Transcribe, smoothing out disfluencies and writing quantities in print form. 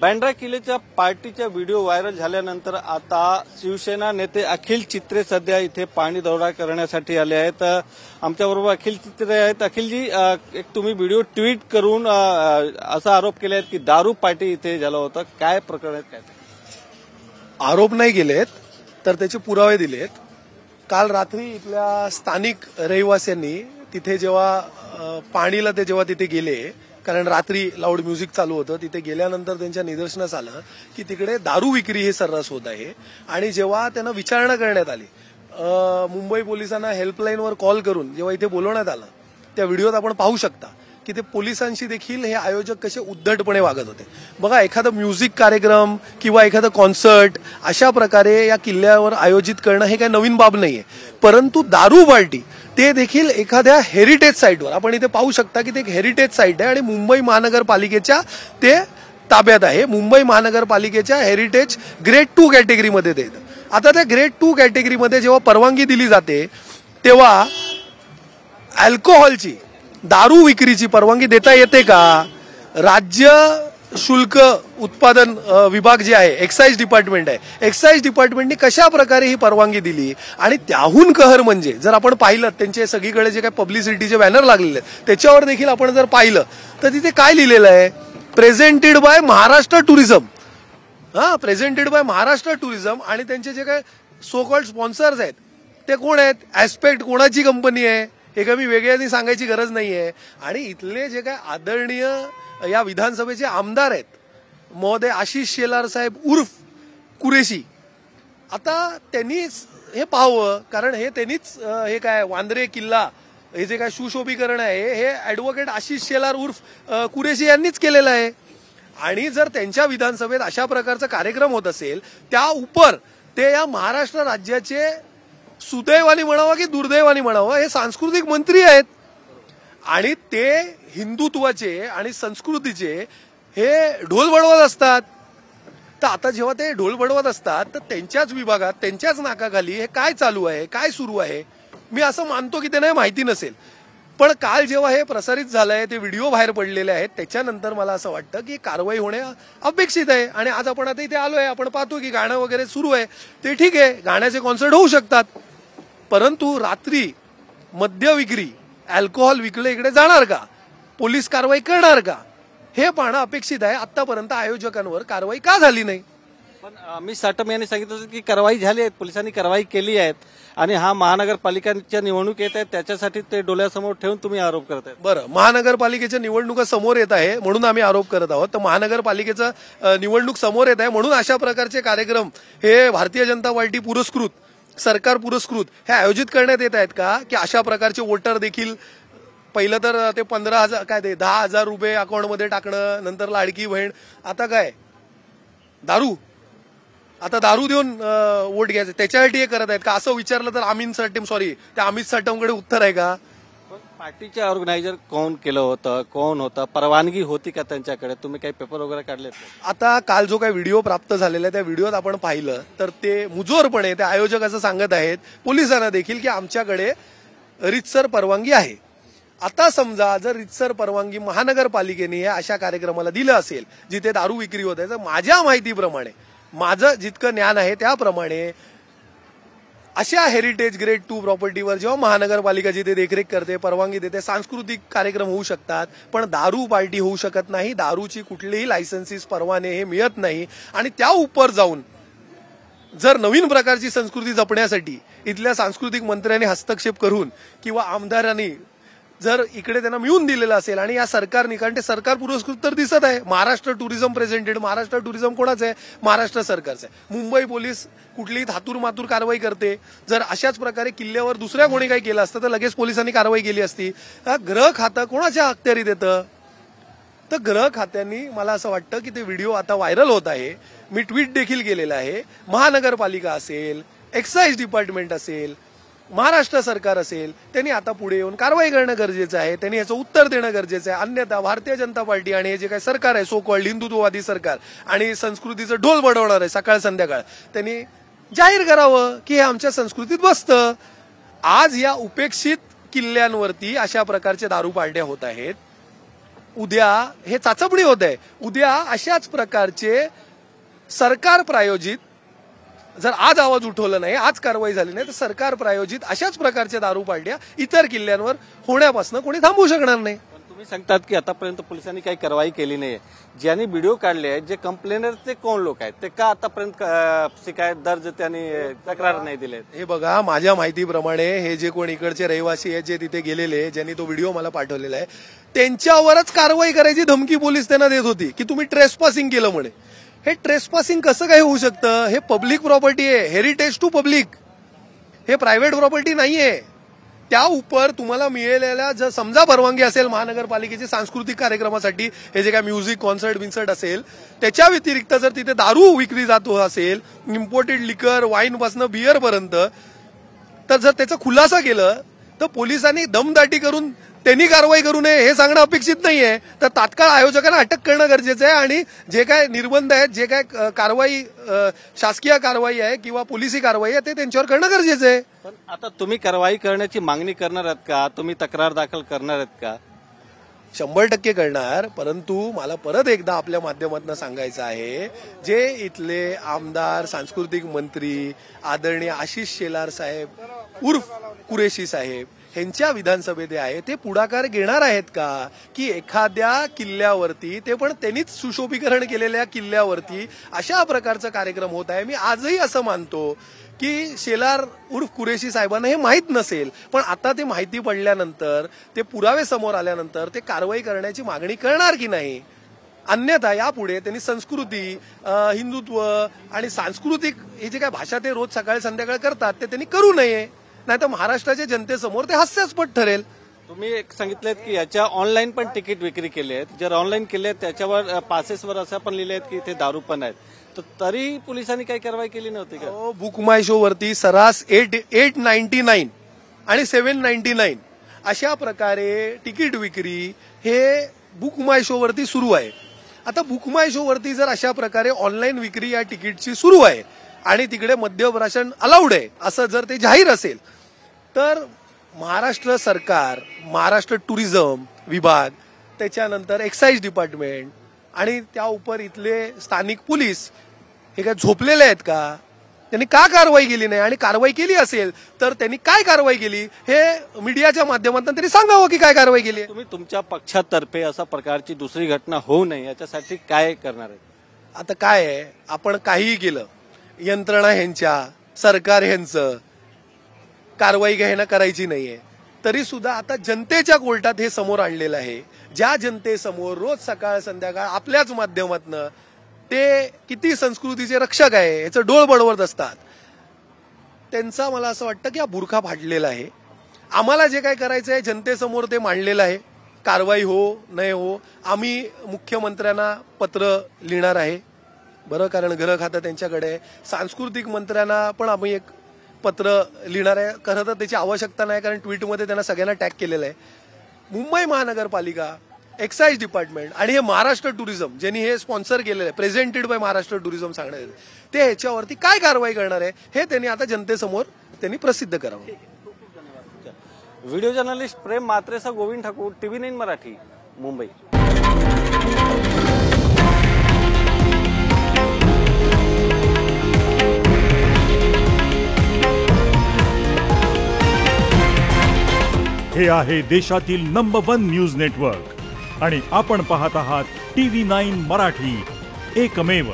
बँड्रा किल्ल्याच्या पार्टीचा video viral झाल्यानंतर आता शिवसेना नेते अखिल चित्रे सध्या इथे पाणी दौरा करण्यासाठी आले आहेत। आमच्याबरोबर अखिल चित्रे आहेत। अखिलजी, एक तुम्ही व्हिडिओ ट्विट करून असा आरोप केला आहे की दारू पार्टी इथे झाला होता, काय प्रकरण आहे? काय आरोप नाही केलेत तर त्याचे पुरावे दिलेत। काल रात्री इथल्या स्थानिक रहिवाशांनी तिथे जेव्हा पाणीला ते जेव्हा तिथे गेले, कारण रात्री लाऊड म्युझिक चालू होतं, तिथे गेल्यानंतर त्यांच्या निदर्शनास आलं की तिकडे दारू विक्री हे सर्रास होत आहे। आणि जेव्हा त्यांना विचारणा करण्यात आली, मुंबई पोलिसांना हेल्पलाईनवर कॉल करून जेव्हा इथे बोलवण्यात आलं, त्या व्हिडिओत आपण पाहू शकता की ते पोलिसांशी देखील हे आयोजक कसे उद्धटपणे वागत होते। बघा, एखादा म्युझिक कार्यक्रम किंवा एखादा कॉन्सर्ट अशा प्रकारे या किल्ल्यावर आयोजित करणं हे काही नवीन बाब नाहीये, परंतु दारू पार्टी ते देखील एखाद्या हेरिटेज साईटवर, आपण इथे पाहू शकता की ते एक हेरिटेज साईट आहे आणि मुंबई महानगरपालिकेच्या ते ताब्यात आहे। मुंबई महानगरपालिकेच्या हेरिटेज ग्रेड 2 कॅटेगरीमध्ये ते येतं। आता त्या ग्रेड 2 कॅटेगरीमध्ये जेव्हा परवानगी दिली जाते तेव्हा अल्कोहोलची, दारू विक्रीची परवानगी देता येते का? राज्य शुल्क उत्पादन विभाग जे आहे, एक्साइज डिपार्टमेंट आहे, एक्साइज डिपार्टमेंटने कशा प्रकारे ही परवानगी दिली? आणि त्याहून कहर म्हणजे जर आपण पाहिलं त्यांचे सगळीकडे जे काही पब्लिसिटीचे बॅनर लागलेले आहेत त्याच्यावर देखील आपण जर पाहिलं तर तिथे काय लिहिलेलं आहे? Presented bye Maharashtra tourism. Presented bye Maharashtra tourism. आणि त्यांचे जे काही सो कॉल्ड स्पॉन्सर्स आहेत ते कोण आहेत? ऍस्पेक्ट कोणाची कंपनी आहे हे काही मी वेगळ्यांनी सांगायची गरज नाहीये। आणि इथले जे काय आदरणीय या विधानसभेचे आमदार आहेत महोदय आशिष शेलार साहेब उर्फ कुरेशी, आता त्यांनीच हे पाहावं, कारण हे त्यांनीच हे काय वांद्रे किल्ला हे जे काय सुशोभीकरण आहे हे ऍडव्होकेट आशिष शेलार उर्फ कुरेशी यांनीच केलेलं आहे। आणि जर त्यांच्या विधानसभेत अशा प्रकारचा कार्यक्रम होत असेल, त्या उपर ते या महाराष्ट्र राज्याचे सुदैवानी म्हणावं की दुर्दैवानी म्हणावं हे सांस्कृतिक मंत्री आहेत आणि ते हिंदुत्वाचे आणि संस्कृतीचे हे ढोल बडवत असतात। तर आता जेव्हा ते ढोल बडवत असतात तर त्यांच्याच विभागात, त्यांच्याच नाकाखाली हे काय चालू आहे, काय सुरू आहे, मी असं मानतो की त्यांना माहिती नसेल। पण काल जेव्हा हे प्रसारित झालंय, ते व्हिडिओ बाहेर पडलेले आहेत, त्याच्यानंतर मला असं वाटतं की कारवाई होणे अपेक्षित आहे। आणि आज आपण आता इथे आलोय, आपण पाहतो की गाणं वगैरे सुरू आहे, ते ठीक आहे, गाण्याचे कॉन्सर्ट होऊ शकतात, परंतु रात्री मद्य विक्री, अल्कोहोल विकले इकडे जाणार का? पोलीस कारवाई करणार का? हे पाहणं अपेक्षित आहे। आतापर्यंत आयोजकांवर कारवाई का झाली नाही? पण अमित साटम यांनी सांगितलं की कारवाई झाली आहे, पोलिसांनी कारवाई केली आहे आणि हा महानगरपालिकांच्या निवडणूक येत आहेत त्याच्यासाठी ते डोळ्यासमोर ठेवून तुम्ही आरोप करताय। बरं, महानगरपालिकेच्या निवडणुका समोर येत आहे म्हणून आम्ही आरोप करत आहोत। तर महानगरपालिकेचं निवडणूक समोर येत आहे म्हणून अशा प्रकारचे कार्यक्रम हे भारतीय जनता पार्टी पुरस्कृत, सरकार पुरस्कृत हे आयोजित करण्यात येत आहेत का? की अशा प्रकारचे वोटर देखील, पहिलं तर ते 15,000 काय ते 10,000 रुपये अकाउंटमध्ये टाकणं, नंतर लाडकी बहीण, आता काय दारू, आता दारू देऊन वोट घ्यायचं, त्याच्यासाठी हे करत आहेत का? असं विचारलं तर अमित साटमकडे उत्तर आहे का? पार्टीचे ऑर्गनायझर कोण केलं होतं, कोण होतं, परवानगी होती का त्यांच्याकडे? तुम्ही काही पेपर वगैरे काढले? आता काल जो काही व्हिडिओ प्राप्त झालेला आहे त्या व्हिडिओत आपण पाहिलं तर ते मुजोरपणे ते आयोजक असं सांगत आहेत पोलिसांना देखील की आमच्याकडे रीतसर परवानगी आहे। आता समजा जर रीतसर परवानगी महानगरपालिकेने अशा कार्यक्रमाला दिलं असेल जिथे दारू विक्री होत आहे, तर माझ्या माहितीप्रमाणे, माझं जितकं ज्ञान आहे त्याप्रमाणे अशा हेरिटेज ग्रेड 2 प्रॉपर्टीवर जेव्हा महानगरपालिका जिथे देखरेख करते, परवानगी देते, सांस्कृतिक कार्यक्रम होऊ शकतात, पण दारू पार्टी होऊ शकत नाही। दारूची कुठलीही लायसन्सेस, परवाने हे मिळत नाही। आणि त्या उपर जाऊन जर नवीन प्रकारची संस्कृती जपण्यासाठी इथल्या सांस्कृतिक मंत्र्यांनी हस्तक्षेप करून किंवा आमदारांनी जर इकडे त्यांना मिळून दिलेलं असेल आणि या सरकारने, कारण ते सरकार पुरस्कृत तर दिसत आहे, Maharashtra tourism presented, Maharashtra tourism कोणाचं आहे? महाराष्ट्र सरकारचं आहे। मुंबई पोलीस कुठलीही थातूर मातूर कारवाई करते, जर अशाच प्रकारे किल्ल्यावर दुसऱ्या कोणी काही केलं असतं तर लगेच पोलिसांनी कारवाई केली असती। गृह खातं कोणाच्या अखत्यारीत येतं? तर गृह खात्यांनी, मला असं वाटतं की ते व्हिडिओ आता व्हायरल होत आहे, मी ट्विट देखील केलेलं आहे, महानगरपालिका असेल, एक्साइज डिपार्टमेंट असेल, महाराष्ट्र सरकार असेल, त्यांनी आता पुढे येऊन कारवाई करणं गरजेचं आहे, त्यांनी याचं उत्तर देणं गरजेचं आहे। अन्यथा भारतीय जनता पार्टी आणि हे जे काही सरकार आहे, सो कॉल्ड हिंदुत्ववादी सरकार आणि संस्कृतीचं ढोल बडवणार आहे सकाळ संध्याकाळ, त्यांनी जाहीर करावं की हे आमच्या संस्कृतीत बसतं। आज या उपेक्षित किल्ल्यांवरती अशा प्रकारचे दारू पार्ट्या होत आहेत, उद्या हे चाचपणी होत आहे. उद्या अशाच प्रकारचे सरकार प्रायोजित, जर आज आवाज उठवला नाही, आज कारवाई झाली नाही, तर सरकार प्रायोजित अशाच प्रकारच्या दारू पार्ट्या इतर किल्ल्यांवर होण्यापासून कोणी थांबवू शकणार नाही. पण तुम्ही सांगतात की आतापर्यंत पोलिसांनी काही कारवाई केली नाही. ज्यांनी व्हिडिओ काढले आहेत, जे कंप्लेनर, ते कोण लोक आहेत? ते का आतापर्यंत शिकायत दर्ज त्यांनी तक्रार नाही दिले? हे बघा, माझ्या माहितीप्रमाणे हे जे कोण इकडचे रहिवासी आहेत, जे तिथे गेलेले, ज्यांनी तो व्हिडिओ मला पाठवलेला आहे, त्यांच्यावरच कारवाई करायची धमकी पोलीस त्यांना देत होती की तुम्ही ट्रेसपासिंग केलं म्हणे. हे ट्रेसपासिंग कसं काय होऊ शकतं? हे पब्लिक प्रॉपर्टी आहे, हेरिटेज टू पब्लिक. हे प्रायव्हेट प्रॉपर्टी नाहीये. त्या उपर तुम्हाला मिळालेल्या जर समजा परवानगी असेल महानगरपालिकेची सांस्कृतिक कार्यक्रमासाठी, हे जे काय म्युझिक कॉन्सर्ट बिन्सर्ट असेल, त्याच्या व्यतिरिक्त जर तिथे दारू विक्री जातो असेल, इम्पोर्टेड लिकर, वाईन पासनं बियर पर्यंत, तर जर त्याचा खुलासा केलं तर पोलिसांनी दमदाटी करून त्यांनी कारवाई करू नये हे सांगणं अपेक्षित नाहीये. तर तात्काळ आयोजकांना अटक करणं गरजेचं आहे आणि जे काय निर्बंध आहेत, जे काय कारवाई, शासकीय कारवाई आहे किंवा पोलिसी कारवाई आहे, ते त्यांच्यावर करणं गरजेचं आहे. पण आता तुम्ही कारवाई करण्याची मागणी करणार आहात का? तुम्ही तक्रार दाखल करणार आहात का? 100% करणार. परंतु मला परत एकदा आपल्या माध्यमातून सांगायचं आहे, जे इथले आमदार, सांस्कृतिक मंत्री आदरणीय आशिष शेलार साहेब उर्फ कुरेशी साहेब ह्यांच्या विधानसभेत आहे, ते पुढाकार घेणार आहेत का की एखाद्या किल्ल्यावरती, ते पण त्यांनीच सुशोभीकरण केलेल्या किल्ल्यावरती अशा प्रकारचा कार्यक्रम होत आहे? मी आजही असं मानतो की शेलार उर्फ कुरेशी साहेबांना हे माहीत नसेल, पण आता ते माहिती पडल्यानंतर, ते पुरावे समोर आल्यानंतर ते कारवाई करण्याची मागणी करणार की नाही? अन्यथा यापुढे त्यांनी संस्कृती, हिंदुत्व आणि सांस्कृतिक हे जे काय भाषा ते रोज सकाळी संध्याकाळ करतात, ते त्यांनी करू नये. नाही तर महाराष्ट्राच्या जनतेसमोर ते हास्यास्पद ठरेल. तुम्ही एक सांगितलं की याच्या ऑनलाईन पण तिकीट विक्री केली आहेत. जर ऑनलाईन केले त्याच्यावर पासेसवर असं पण लिहिले आहेत की इथे दारू पण आहेत, तर तरी पोलिसांनी काही कारवाई केली नव्हती का? बुक माय शो वरती सरास 899 आणि 799 अशा प्रकारे तिकीट विक्री हे बुक माय शो वरती सुरू आहे. आता बुक माय शो वरती जर अशा प्रकारे ऑनलाईन विक्री या तिकीटची सुरू आहे आणि तिकडे मद्यप्राशन अलाउड आहे असं जर ते जाहीर असेल, तर महाराष्ट्र सरकार, महाराष्ट्र टुरिझम विभाग, त्याच्यानंतर एक्साईज डिपार्टमेंट आणि त्या उपर इथले स्थानिक पोलीस हे काय झोपलेले आहेत का? त्यांनी का कारवाई केली नाही? आणि कारवाई केली असेल तर त्यांनी काय कारवाई केली हे मीडियाच्या माध्यमातून त्यांनी सांगावं की काय कारवाई केली. तुम्ही तुमच्या पक्षातर्फे अशा प्रकारची दुसरी घटना होऊ नये याच्यासाठी काय करणार आहे? आता काय आहे, आपण काहीही केलं, यंत्रणा ह्यांच्या, सरकार ह्यांचं, कारवाई घ्यायला करायची नाहीये, तरी सुद्धा आता जनतेच्या कोर्टात हे समोर आणलेलं आहे. ज्या जनतेसमोर रोज सकाळ संध्याकाळ आपल्याच माध्यमातनं ते किती संस्कृतीचे रक्षक आहे याचं डोळ बडवत असतात, त्यांचा मला असं वाटतं की हा बुरखा फाडलेला आहे. आम्हाला जे काय करायचं आहे जनतेसमोर ते मांडलेलं आहे. कारवाई हो नाही हो, आम्ही मुख्यमंत्र्यांना पत्र लिहिणार आहे, बरं, कारण गृह खातं त्यांच्याकडे आहे. सांस्कृतिक मंत्र्यांना पण आम्ही एक पत्र लिहिणार आहे. खरं तर त्याची आवश्यकता नाही, कारण ट्विटमध्ये त्यांना सगळ्यांना टॅग केलेलं आहे. मुंबई महानगरपालिका, एक्साईज डिपार्टमेंट आणि हे महाराष्ट्र टुरिझम ज्यांनी हे स्पॉन्सर केलेलं आहे, प्रेझेंटेड बाय महाराष्ट्र टुरिझम सांगण्यात येते, ते ह्याच्यावरती काय कारवाई करणार आहे हे त्यांनी आता जनतेसमोर त्यांनी प्रसिद्ध करावं. व्हिडिओ जर्नलिस्ट प्रेम मात्रेसह गोविंद ठाकूर, TV9 मराठी, मुंबई. हे आहे देशातील नंबर 1 न्यूज नेटवर्क आणि आपण पाहत आहात TV9 मराठी, एकमेव.